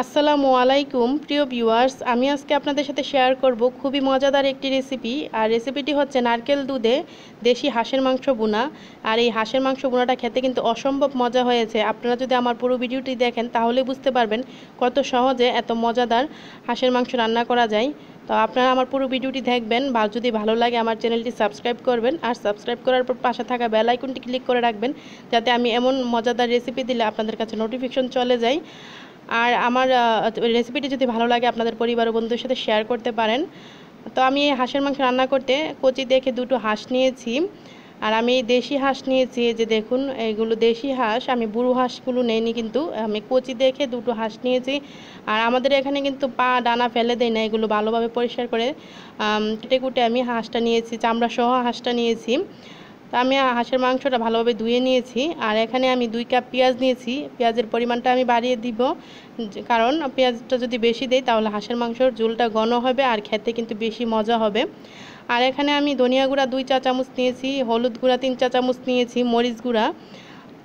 আসসালামু আলাইকুম প্রিয় ভিউয়ার্স, আমি আজকে আপনাদের সাথে শেয়ার করব খুবই মজাদার একটি রেসিপি। আর রেসিপিটি হচ্ছে নারকেল দুধে দেশি হাঁসের মাংস ভুনা। আর এই হাঁসের মাংস ভুনাটা খেতে কিন্তু অসম্ভব মজা হয়েছে। আপনারা যদি আমার পুরো ভিডিওটি দেখেন তাহলে বুঝতে পারবেন কত সহজে এত মজাদার হাঁসের মাংস রান্না করা যায়। তো আপনারা আমার পুরো ভিডিওটি দেখবেন, বা যদি ভালো লাগে আমার চ্যানেলটি সাবস্ক্রাইব করবেন, আর সাবস্ক্রাইব করার পর পাশে থাকা বেল আইকনটি ক্লিক করে রাখবেন, যাতে আমি এমন মজাদার রেসিপি দিলে আপনাদের কাছে নোটিফিকেশন চলে যায়। আর আমার রেসিপিটি যদি ভালো লাগে আপনাদের পরিবার ও বন্ধুদের সাথে শেয়ার করতে পারেন। তো আমি এই হাঁসের মাংস রান্না করতে কচি দেখে দুটো হাঁস নিয়েছি। আর আমি দেশি হাঁস নিয়েছি, যে দেখুন এইগুলো দেশি হাঁস, আমি বুড়ো হাঁসগুলো নেইনি, কিন্তু আমি কচি দেখে দুটো হাঁস নিয়েছি। আর আমাদের এখানে কিন্তু পা ডানা ফেলে দেয় না, এগুলো ভালোভাবে পরিষ্কার করে কেটে কুটে আমি হাঁসটা নিয়েছি, চামড়া সহ হাঁসটা নিয়েছি। তো আমি হাঁসের মাংসটা ভালোভাবে ধুয়ে নিয়েছি। আর এখানে আমি 2 কাপ পেঁয়াজ নিয়েছি। পেঁয়াজের পরিমাণটা আমি বাড়িয়ে দিব, কারণ পেঁয়াজটা যদি বেশি দেই তাহলে হাঁসের মাংসর ঝোলটা ঘন হবে আর খেতে কিন্তু বেশি মজা হবে। আর এখানে আমি ধনিয়া গুঁড়া 2 চা চামচ নিয়েছি, হলুদ গুঁড়া 3 চা চামচ নিয়েছি, মরিচ গুঁড়া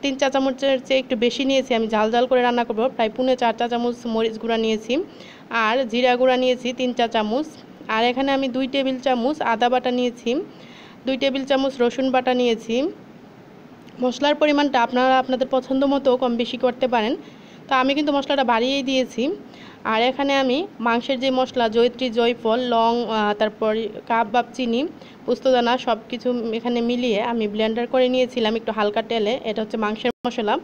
3 চা চামচের চেয়ে একটু বেশি নিয়েছি, আমি ঝাল ঝাল করে রান্না করব, প্রায় 4.5 চা চামচ মরিচ গুঁড়া নিয়েছি। আর জিরা গুঁড়া নিয়েছি 3 চা চামচ। আর এখানে আমি 2 টেবিল চামচ আদা বাটা নিয়েছি, 2 টেবিল চামচ রসুন বাটা নিয়েছি। মশলার পরিমাণটা আপনারা আপনাদের পছন্দ মতো কম বেশি করতে পারেন। তো আমি কিন্তু মশলাটা বাড়িয়েই দিয়েছি। আর এখানে আমি মাংসের যে মশলা, জয়িত্রী, জয়ফল, লং, তারপর কাবাব চিনি, পোস্তদানা সব কিছু এখানে মিলিয়ে আমি ব্লেন্ডার করে নিয়েছিলাম একটু হালকা তেলে। এটা হচ্ছে মাংসের মশলা।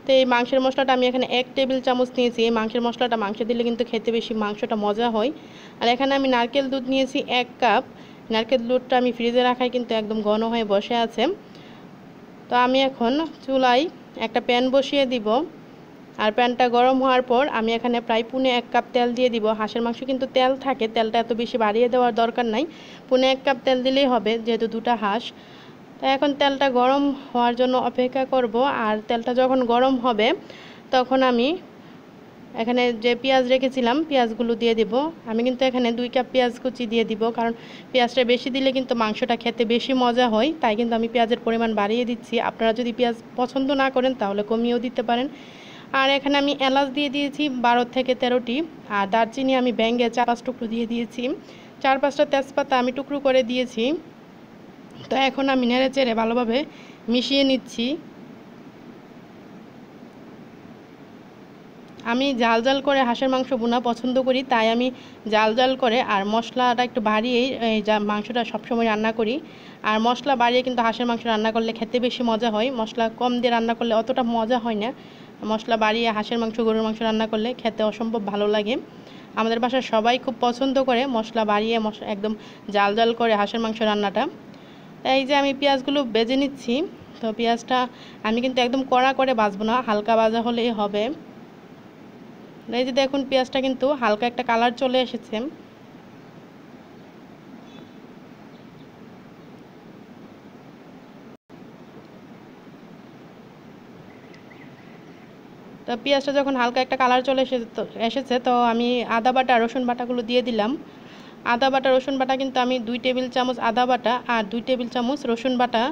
তো এই মাংসের মশলাটা আমি এখানে 1 টেবিল চামচ নিয়েছি। এই মাংসের মশলাটা মাংসে দিলে কিন্তু খেতে বেশি মাংসটা মজা হয়। আর এখানে আমি নারকেল দুধ নিয়েছি 1 কাপ। নারকেল দুধটা আমি ফ্রিজে রাখাই কিন্তু একদম ঘন হয়ে বসে আছে। তো আমি এখন চুলায় একটা প্যান বসিয়ে দিব। আর প্যানটা গরম হওয়ার পর আমি এখানে প্রায় 1 কাপ তেল দিয়ে দিব। হাঁসের মাংস কিন্তু তেল থাকে, তেলটা এত বেশি বাড়িয়ে দেওয়ার দরকার নাই, 1 কাপ তেল দিলেই হবে, যেহেতু দুটো হাঁস। তো এখন তেলটা গরম হওয়ার জন্য অপেক্ষা করব। আর তেলটা যখন গরম হবে তখন আমি এখানে যে পেঁয়াজ রেখেছিলাম পেঁয়াজগুলো দিয়ে দিব। আমি কিন্তু এখানে 2 কাপ পেঁয়াজ কুচি দিয়ে দিব, কারণ পেঁয়াজটা বেশি দিলে কিন্তু মাংসটা খেতে বেশি মজা হয়, তাই কিন্তু আমি পেঁয়াজের পরিমাণ বাড়িয়ে দিচ্ছি। আপনারা যদি পেঁয়াজ পছন্দ না করেন তাহলে কমিয়েও দিতে পারেন। আর এখানে আমি এলাচ দিয়ে দিয়েছি 12 থেকে 13টি। আর দারচিনি আমি ভেঙে 4-5 টুকরো দিয়ে দিয়েছি। 4-5টা তেজপাতা আমি টুকরো করে দিয়েছি। তো এখন আমি নেড়ে চেড়ে ভালোভাবে মিশিয়ে নিচ্ছি। আমি জাল জাল করে হাঁসের মাংস ভুনা পছন্দ করি, তাই আমি জাল জাল করে আর মশলাটা একটু বাড়িয়েই মাংসটা সবসময় রান্না করি। আর মশলা বাড়িয়ে কিন্তু হাঁসের মাংস রান্না করলে খেতে বেশি মজা হয়, মশলা কম দিয়ে রান্না করলে অতটা মজা হয় না। মশলা বাড়িয়ে হাঁসের মাংস, গরুর মাংস রান্না করলে খেতে অসম্ভব ভালো লাগে। আমাদের বাসার সবাই খুব পছন্দ করে মশলা বাড়িয়ে একদম জাল জাল করে হাঁসের মাংস রান্নাটা। এই যে আমি পেঁয়াজগুলো ভেজে নিচ্ছি। তো পেঁয়াজটা আমি কিন্তু একদম কড়া করে ভাজবো না, হালকা ভাজা হলেই হবে। এই যে দেখুন পেঁয়াজটা কিন্তু হালকা একটা কালার চলে এসেছে। তো পেঁয়াজটা যখন হালকা একটা কালার চলে এসেছে তো আমি আদা বাটা রসুন বাটাগুলো দিয়ে দিলাম। আদা বাটা রসুন বাটা কিন্তু আমি 2 টেবিল চামচ আদা বাটা আর 2 টেবিল চামচ রসুন বাটা,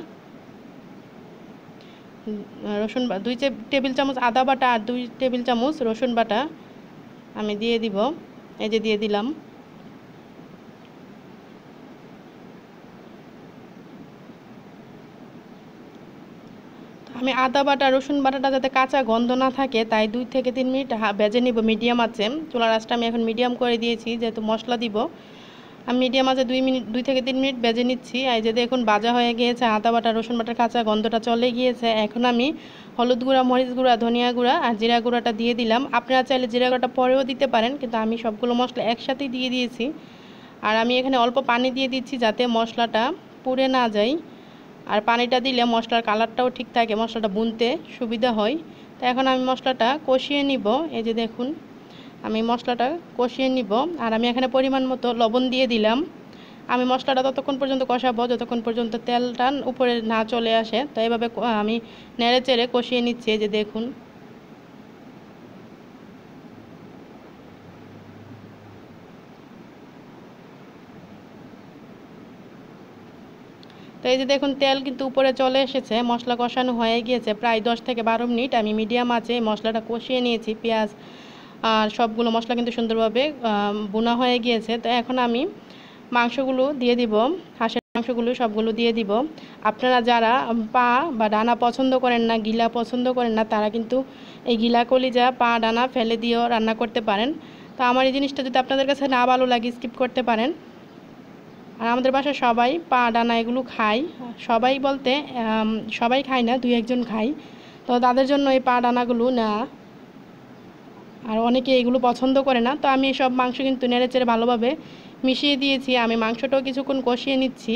2 টেবিল চামচ আদা বাটা আর 2 টেবিল চামচ রসুন বাটা আমি দিয়ে দিব। এই যে দিয়ে দিলাম। আমি আদা বাটা রসুন বাটাটা যাতে কাঁচা গন্ধ না থাকে তাই 2 থেকে 3 মিনিট ভেজে নিব মিডিয়াম আঁচে। চুলার আঁচটা আমি এখন মিডিয়াম করে দিয়েছি, যেহেতু মশলা দিব। আমি মিডিয়াম আঁচে 2 থেকে 3 মিনিট ভেজে নিচ্ছি। এই যে দেখুন ভাজা হয়ে গিয়েছে, আদা বাটা রসুন বাটার কাঁচা গন্ধটা চলে গিয়েছে। এখন আমি হলুদ গুঁড়া, মরিচ গুঁড়া, ধনিয়া গুঁড়া আর জিরা গুঁড়াটা দিয়ে দিলাম। আপনারা চাইলে জিরা গুঁড়াটা পরেও দিতে পারেন, কিন্তু আমি সবগুলো মশলা একসাথেই দিয়ে দিয়েছি। আর আমি এখানে অল্প পানি দিয়ে দিচ্ছি যাতে মশলাটা পুড়ে না যায়। আর পানিটা দিলে মশলার কালারটাও ঠিক থাকে, মশলাটা বুনতে সুবিধা হয়। তো এখন আমি মশলাটা কষিয়ে নিব। এই যে দেখুন আমি মশলাটা কষিয়ে নিব। আর আমি এখানে পরিমাণ মতো লবণ দিয়ে দিলাম। আমি মশলাটা ততক্ষণ পর্যন্ত কষাবো যতক্ষণ পর্যন্ত তেলটা উপরে না চলে আসে। তো এইভাবে আমি নেড়ে চেড়ে কষিয়ে নিচ্ছি। এই যে দেখুন তো এই যে দেখুন তেল কিন্তু উপরে চলে এসেছে, মশলা কষানো হয়ে গিয়েছে। প্রায় 10 থেকে 12 মিনিট আমি মিডিয়াম আঁচে মশলাটা কষিয়ে নিয়েছি। পেঁয়াজ আর সবগুলো মশলা কিন্তু সুন্দরভাবে বোনা হয়ে গিয়েছে। তো এখন আমি মাংসগুলো দিয়ে দিব, হাঁসের মাংসগুলো সবগুলো দিয়ে দিব। আপনারা যারা পা বা ডানা পছন্দ করেন না, গিলা পছন্দ করেন না, তারা কিন্তু এই গিলা কলিজা পা ডানা ফেলে দিয়েও রান্না করতে পারেন। তো আমার এই জিনিসটা যদি আপনাদের কাছে না ভালো লাগে স্কিপ করতে পারেন। আর আমাদের বাসায় সবাই পা ডানা এগুলো খায়, সবাই বলতে সবাই খায় না, 2-1 জন খায়। তো তাদের জন্য এই পা ডানাগুলো না, আর অনেকে এগুলো পছন্দ করে না। তো আমি সব মাংস কিন্তু নেড়েচেড়ে ভালোভাবে মিশিয়ে দিয়েছি। আমি মাংসটাও কিছুক্ষণ কষিয়ে নিচ্ছি।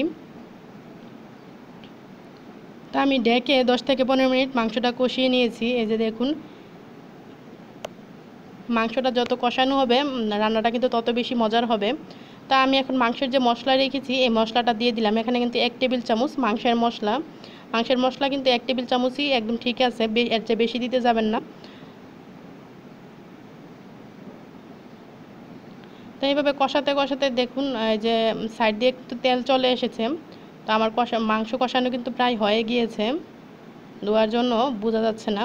তো আমি ঢেকে 10 থেকে 15 মিনিট মাংসটা কষিয়ে নিয়েছি। এই যে দেখুন, মাংসটা যত কষানো হবে রান্নাটা কিন্তু তত বেশি মজার হবে। তা আমি এখন মাংসের যে মশলা রেখেছি এই মশলাটা দিয়ে দিলাম। এখানে কিন্তু 1 টেবিল চামচ মাংসের মশলা কিন্তু 1 টেবিল চামচই একদম ঠিক আছে, এর চেয়ে বেশি দিতে যাবেন না। তো এইভাবে কষাতে কষাতে দেখুন এই যে সাইড দিয়ে একটু তেল চলে এসেছে। তো আমার মাংস কষানো কিন্তু প্রায় হয়ে গিয়েছে, ধোয়ার জন্য বোঝা যাচ্ছে না।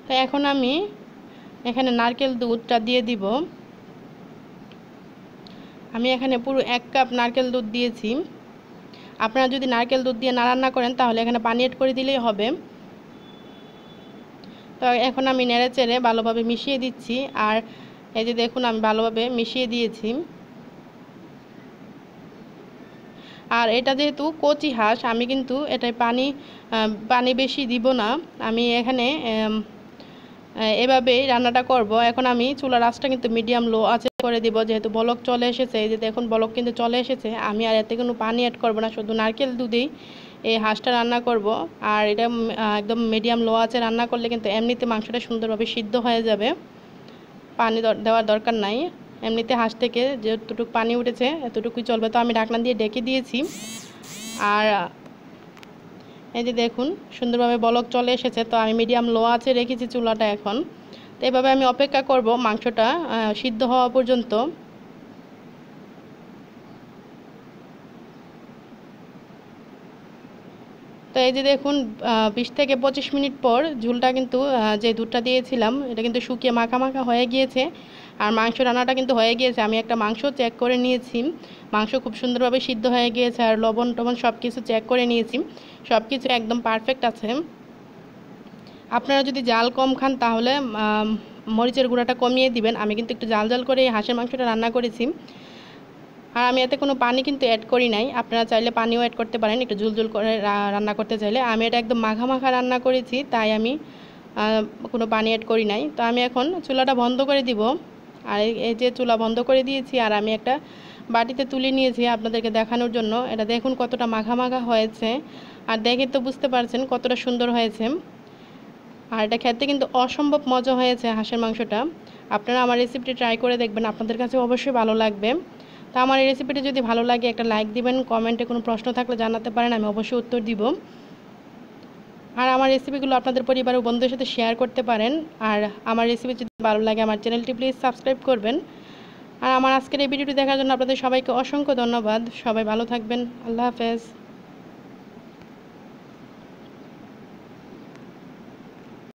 তো এখন আমি এখানে নারকেল দুধটা দিয়ে দিব। আমি এখানে পুরো 1 কাপ নারকেল দুধ দিয়েছি। আপনারা যদি নারকেল দুধ দিয়ে না রান্না করেন তাহলে এখানে পানি এড করে দিলেই হবে। তো এখন আমি নেড়েচেড়ে ভালোভাবে মিশিয়ে দিচ্ছি। আর এই যে দেখুন আমি ভালোভাবে মিশিয়ে দিয়েছি। আর এটা যেহেতু কচি হাঁস, আমি কিন্তু এটায় পানি বেশি দিব না। আমি এখানে এভাবেই রান্নাটা করব। এখন আমি চুলার আঁচটা কিন্তু মিডিয়াম লো আঁচে করে দিব, যেহেতু বলক চলে এসেছে। এই যে দেখুন বলক কিন্তু চলে এসেছে। আমি আর এতে কোনো পানি অ্যাড করব না, শুধু নারকেল দুধেই এই হাঁসটা রান্না করব। আর এটা একদম মিডিয়াম লো আঁচে রান্না করলে কিন্তু এমনিতে মাংসটা সুন্দরভাবে সিদ্ধ হয়ে যাবে, পানি দেওয়ার দরকার নাই। এমনিতে হাঁস থেকে যতটুকু পানি উঠেছে এতটুকুই চলবে। তো আমি ঢাকনা দিয়ে ঢেকে দিয়েছি। আর এই যে দেখুন সুন্দরভাবে বলক চলে এসেছে। তো আমি মিডিয়াম লো আঁচে রেখেছি চুলাটা এখন। তো এভাবে আমি অপেক্ষা করব মাংসটা সিদ্ধ হওয়া পর্যন্ত। তো এই যে দেখুন 20 থেকে 25 মিনিট পর ঝোলটা কিন্তু যে দুধটা দিয়েছিলাম এটা কিন্তু শুকিয়ে মাখা মাখা হয়ে গিয়েছে। আর মাংস রান্নাটা কিন্তু হয়ে গিয়েছে। আমি একটা মাংস চেক করে নিয়েছি, মাংস খুব সুন্দরভাবে সিদ্ধ হয়ে গিয়েছে। আর লবণ টবণ সব কিছু চেক করে নিয়েছি, সব কিছু একদম পারফেক্ট আছে। আপনারা যদি জাল কম খান তাহলে মরিচের গুঁড়াটা কমিয়ে দিবেন। আমি কিন্তু একটু জাল জাল করে হাঁসের মাংসটা রান্না করেছি। আর আমি এতে কোনো পানি কিন্তু অ্যাড করি নাই, আপনারা চাইলে পানিও অ্যাড করতে পারেন একটু ঝুলঝুল করে রান্না করতে চাইলে। আমি এটা একদম মাখা মাখা রান্না করেছি, তাই আমি কোনো পানি অ্যাড করি নাই। তো আমি এখন চুলাটা বন্ধ করে দিব। আর এই যে চুলা বন্ধ করে দিয়েছি, আর আমি একটা বাটিতে তুলে নিয়েছি আপনাদেরকে দেখানোর জন্য। এটা দেখুন কতটা মাখা মাখা হয়েছে, আর দেখে তো বুঝতে পারছেন কতটা সুন্দর হয়েছে। আর এটা খেতে কিন্তু অসম্ভব মজা হয়েছে হাঁসের মাংসটা। আপনারা আমার রেসিপিটি ট্রাই করে দেখবেন, আপনাদের কাছে অবশ্যই ভালো লাগবে। তো আমার এই রেসিপিটি যদি ভালো লাগে একটা লাইক দিবেন, কমেন্টে কোনো প্রশ্ন থাকলে জানাতে পারেন, আমি অবশ্যই উত্তর দিব। আর আমার রেসিপিগুলো আপনাদের পরিবার ও বন্ধুদের সাথে শেয়ার করতে পারেন। আর আমার রেসিপি যদি ভালো লাগে আমার চ্যানেলটি প্লিজ সাবস্ক্রাইব করবেন। আর আমার আজকের এই ভিডিওটি দেখার জন্য আপনাদের সবাইকে অসংখ্য ধন্যবাদ। সবাই ভালো থাকবেন। আল্লাহ হাফেজ।